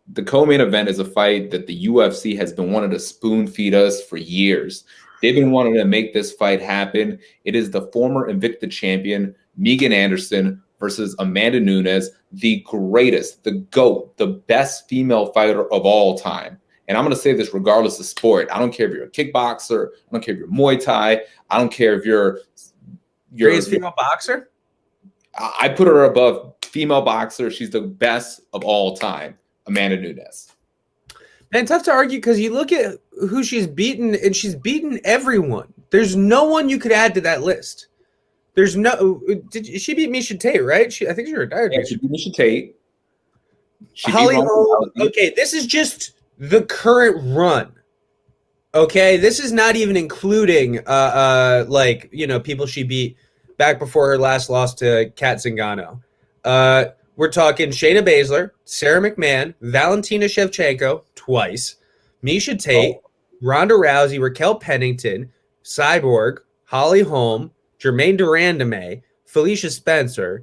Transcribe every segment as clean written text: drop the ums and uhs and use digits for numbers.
The co-main event is a fight that the UFC has been wanting to spoon feed us for years. They've been wanting to make this fight happen. It is the former Invicta champion, Megan Anderson, versus Amanda Nunes, the greatest, the GOAT, the best female fighter of all time. And I'm going to say this regardless of sport. I don't care if you're a kickboxer. I don't care if you're Muay Thai. I don't care if you're greatest female boxer. I put her above female boxer. She's the best of all time, Amanda Nunes. And tough to argue because you look at who she's beaten, and she's beaten everyone. There's no one you could add to that list. There's no. She beat Miesha Tate, right? I think she retired. Yeah, she beat Miesha Tate. Holly Holm. Okay, this is just the current run. Okay, this is not even including like, you know, people she beat back before her last loss to Kat Zingano. We're talking Shayna Baszler, Sarah McMahon, Valentina Shevchenko twice, Miesha Tate, Ronda Rousey, Raquel Pennington, Cyborg, Holly Holm, Jermaine Durandame, Felicia Spencer.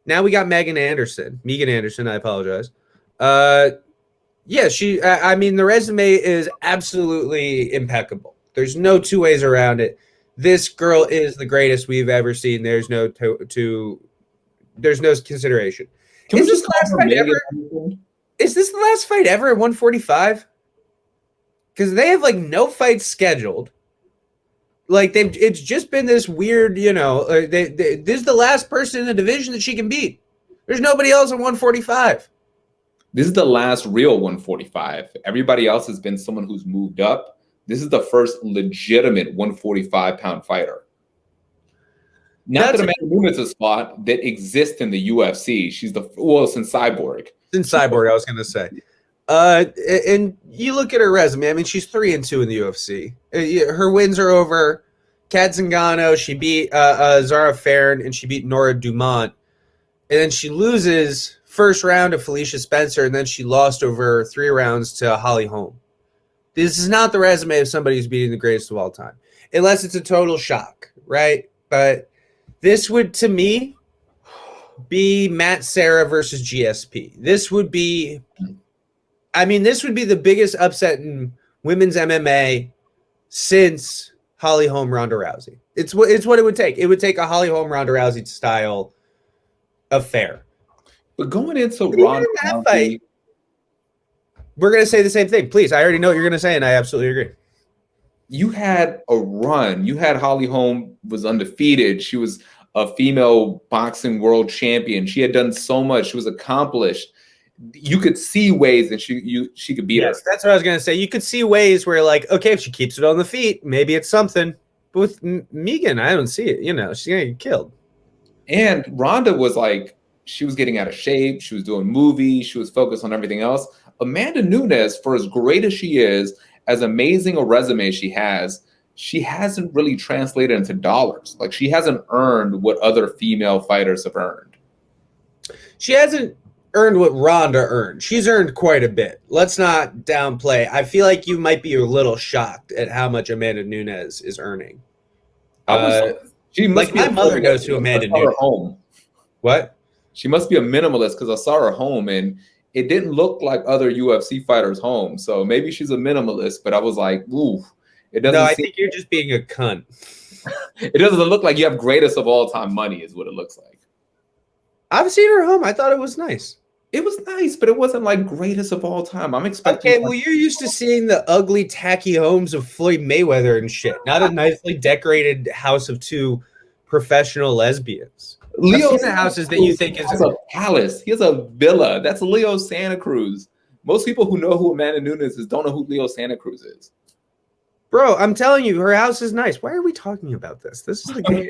Now we got Megan Anderson, I apologize. Yeah, I mean, the resume is absolutely impeccable. There's no two ways around it. This girl is the greatest we've ever seen. There's no there's no consideration. Is this the last fight ever? Is this the last fight ever at 145? Because they have like no fights scheduled. Like it's just been this weird, you know. This is the last person in the division that she can beat. There's nobody else at 145. This is the last real 145. Everybody else has been someone who's moved up. This is the first legitimate 145-pound fighter. Not that Amanda Nunes is a spot that exists in the UFC. She's since Cyborg. Since Cyborg, I was going to say. And you look at her resume. I mean, she's 3-2 in the UFC. Her wins are over Kat Zingano. She beat Zara Farron, and she beat Nora Dumont. And then she loses first round to Felicia Spencer, and then she lost over 3 rounds to Holly Holm. This is not the resume of somebody who's beating the greatest of all time, unless it's a total shock, right? But this would, to me, be Matt Serra versus GSP. This would be the biggest upset in women's MMA since Holly Holm, Ronda Rousey. It's what it would take. It would take a Holly Holm, Ronda Rousey style affair. But going into Ronda Rousey, we're going to say the same thing. Please, I already know what you're going to say, and I absolutely agree. You had a run. You had Holly Holm was undefeated. She was a female boxing world champion. She had done so much. She was accomplished. You could see ways that she could beat her. That's what I was going to say. You could see ways where, like, okay, if she keeps it on the feet, maybe it's something. But with Megan, I don't see it. You know, she's going to get killed. And Ronda was like, she was getting out of shape. She was doing movies. She was focused on everything else. Amanda Nunes, for as great as she is, as amazing a resume she hasn't really translated into dollars. Like, she hasn't earned what other female fighters have earned. She hasn't earned what Ronda earned. She's earned quite a bit. Let's not downplay. I feel like you might be a little shocked at how much Amanda Nunes is earning. She must be my mother knows who Amanda Nunes is. What? She must be a minimalist because I saw her home and it didn't look like other UFC fighters' home. So maybe she's a minimalist, but I was like, ooh. It doesn't. No, I think you're just being a cunt. It doesn't look like you have greatest of all time money is what it looks like. I've seen her home. I thought it was nice. It was nice, but it wasn't like greatest of all time. I'm expecting. Okay, well, you're used to seeing the ugly, tacky homes of Floyd Mayweather and shit, not a nicely decorated house of 2 professional lesbians. Leo's the houses that you think is a palace. He has a villa. That's Leo Santa Cruz. Most people who know who Amanda Nunes is don't know who Leo Santa Cruz is. Bro, I'm telling you, her house is nice. Why are we talking about this? This is the game.